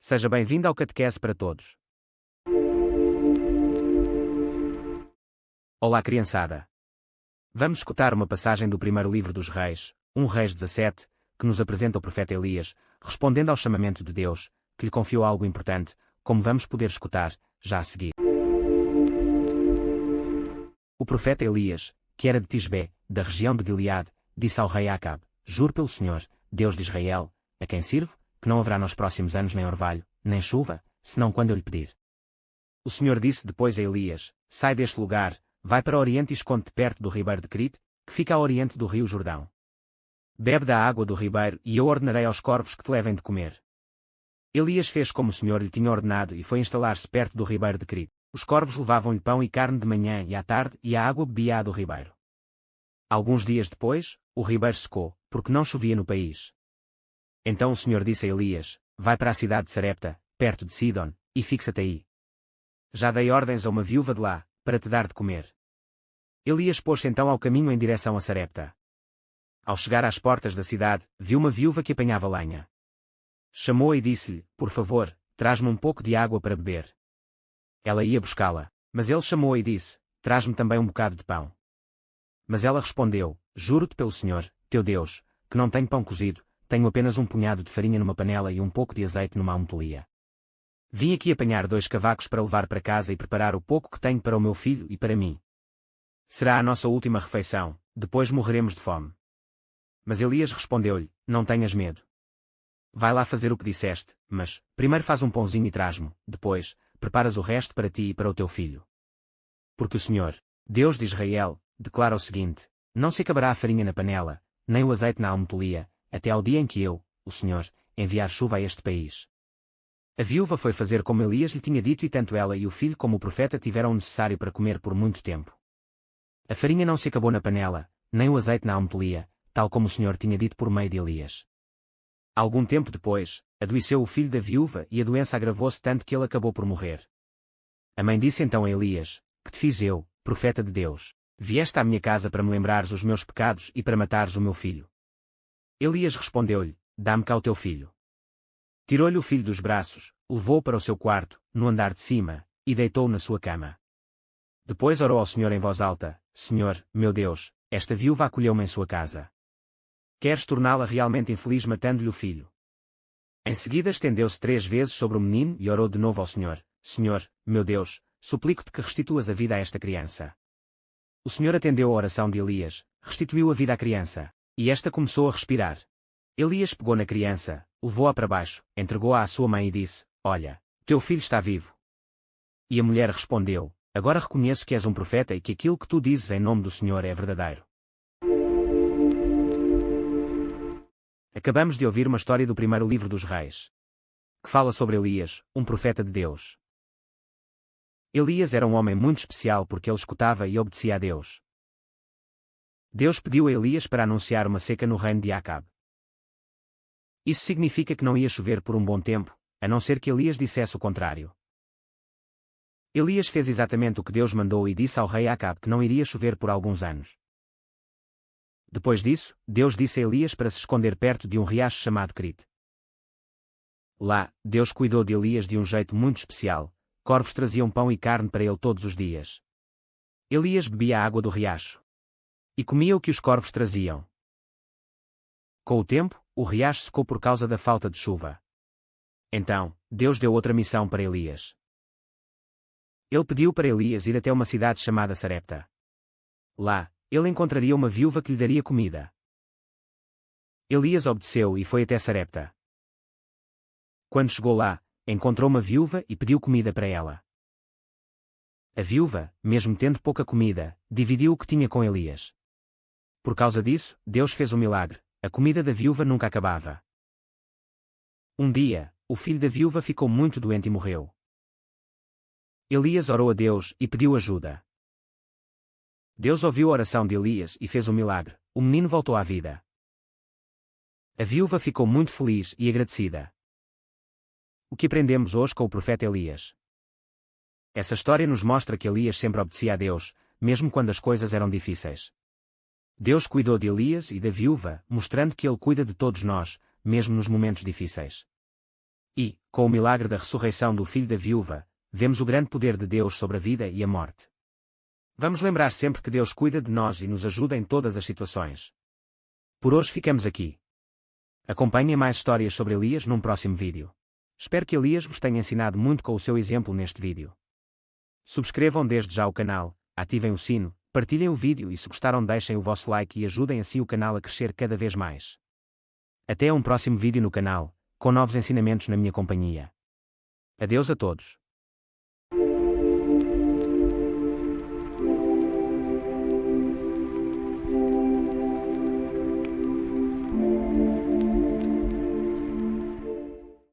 Seja bem-vindo ao Catequese para Todos. Olá, criançada. Vamos escutar uma passagem do primeiro livro dos Reis, 1 Reis 17, que nos apresenta o profeta Elias, respondendo ao chamamento de Deus, que lhe confiou algo importante, como vamos poder escutar, já a seguir. O profeta Elias, que era de Tisbé, da região de Gileade, disse ao rei Acabe: Juro pelo Senhor, Deus de Israel, a quem sirvo, que não haverá nos próximos anos nem orvalho, nem chuva, senão quando eu lhe pedir. O Senhor disse depois a Elias: Sai deste lugar, vai para o oriente e esconde-te perto do ribeiro de Crite, que fica ao oriente do rio Jordão. Bebe da água do ribeiro e eu ordenarei aos corvos que te levem de comer. Elias fez como o Senhor lhe tinha ordenado e foi instalar-se perto do ribeiro de Crite. Os corvos levavam-lhe pão e carne de manhã e à tarde, e a água bebia do ribeiro. Alguns dias depois, o ribeiro secou, porque não chovia no país. Então o Senhor disse a Elias: Vai para a cidade de Sarepta, perto de Sidom, e fixa-te aí. Já dei ordens a uma viúva de lá, para te dar de comer. Elias pôs-se então ao caminho em direção a Sarepta. Ao chegar às portas da cidade, viu uma viúva que apanhava lenha. Chamou-a e disse-lhe: Por favor, traz-me um pouco de água para beber. Ela ia buscá-la, mas ele chamou-a e disse: Traz-me também um bocado de pão. Mas ela respondeu: Juro-te pelo Senhor, teu Deus, que não tenho pão cozido, tenho apenas um punhado de farinha numa panela e um pouco de azeite numa amotolia. Vim aqui apanhar 2 cavacos para levar para casa e preparar o pouco que tenho para o meu filho e para mim. Será a nossa última refeição, depois morreremos de fome. Mas Elias respondeu-lhe: Não tenhas medo. Vai lá fazer o que disseste, mas, primeiro faz um pãozinho e traz-me, depois, preparas o resto para ti e para o teu filho. Porque o Senhor, Deus de Israel, declara o seguinte: Não se acabará a farinha na panela, nem o azeite na amotolia, até ao dia em que eu, o Senhor, enviar chuva a este país. A viúva foi fazer como Elias lhe tinha dito e tanto ela e o filho como o profeta tiveram o necessário para comer por muito tempo. A farinha não se acabou na panela, nem o azeite na amotolia, tal como o Senhor tinha dito por meio de Elias. Algum tempo depois, adoeceu o filho da viúva e a doença agravou-se tanto que ele acabou por morrer. A mãe disse então a Elias: Que te fiz eu, profeta de Deus? Vieste à minha casa para me lembrares os meus pecados e para matares o meu filho. Elias respondeu-lhe: Dá-me cá o teu filho. Tirou-lhe o filho dos braços, levou-o para o seu quarto, no andar de cima, e deitou-o na sua cama. Depois orou ao Senhor em voz alta: Senhor, meu Deus, esta viúva acolheu-me em sua casa. Queres torná-la realmente infeliz matando-lhe o filho? Em seguida estendeu-se 3 vezes sobre o menino e orou de novo ao Senhor: Senhor, meu Deus, suplico-te que restituas a vida a esta criança. O Senhor atendeu a oração de Elias, restituiu a vida à criança, e esta começou a respirar. Elias pegou na criança, levou-a para baixo, entregou-a à sua mãe e disse: Olha, teu filho está vivo. E a mulher respondeu: Agora reconheço que és um profeta e que aquilo que tu dizes em nome do Senhor é verdadeiro. Acabamos de ouvir uma história do primeiro livro dos Reis, que fala sobre Elias, um profeta de Deus. Elias era um homem muito especial porque ele escutava e obedecia a Deus. Deus pediu a Elias para anunciar uma seca no reino de Acabe. Isso significa que não ia chover por um bom tempo, a não ser que Elias dissesse o contrário. Elias fez exatamente o que Deus mandou e disse ao rei Acabe que não iria chover por alguns anos. Depois disso, Deus disse a Elias para se esconder perto de um riacho chamado Crite. Lá, Deus cuidou de Elias de um jeito muito especial. Corvos traziam pão e carne para ele todos os dias. Elias bebia a água do riacho. E comia o que os corvos traziam. Com o tempo, o riacho secou por causa da falta de chuva. Então, Deus deu outra missão para Elias. Ele pediu para Elias ir até uma cidade chamada Sarepta. Lá, ele encontraria uma viúva que lhe daria comida. Elias obedeceu e foi até Sarepta. Quando chegou lá, encontrou uma viúva e pediu comida para ela. A viúva, mesmo tendo pouca comida, dividiu o que tinha com Elias. Por causa disso, Deus fez um milagre: a comida da viúva nunca acabava. Um dia, o filho da viúva ficou muito doente e morreu. Elias orou a Deus e pediu ajuda. Deus ouviu a oração de Elias e fez um milagre: o menino voltou à vida. A viúva ficou muito feliz e agradecida. O que aprendemos hoje com o profeta Elias? Essa história nos mostra que Elias sempre obedecia a Deus, mesmo quando as coisas eram difíceis. Deus cuidou de Elias e da viúva, mostrando que Ele cuida de todos nós, mesmo nos momentos difíceis. E, Com o milagre da ressurreição do filho da viúva, vemos o grande poder de Deus sobre a vida e a morte. Vamos lembrar sempre que Deus cuida de nós e nos ajuda em todas as situações. Por hoje ficamos aqui. Acompanhem mais histórias sobre Elias num próximo vídeo. Espero que Elias vos tenha ensinado muito com o seu exemplo neste vídeo. Subscrevam desde já o canal, ativem o sino, partilhem o vídeo e se gostaram deixem o vosso like e ajudem assim o canal a crescer cada vez mais. Até um próximo vídeo no canal, com novos ensinamentos na minha companhia. Adeus a todos.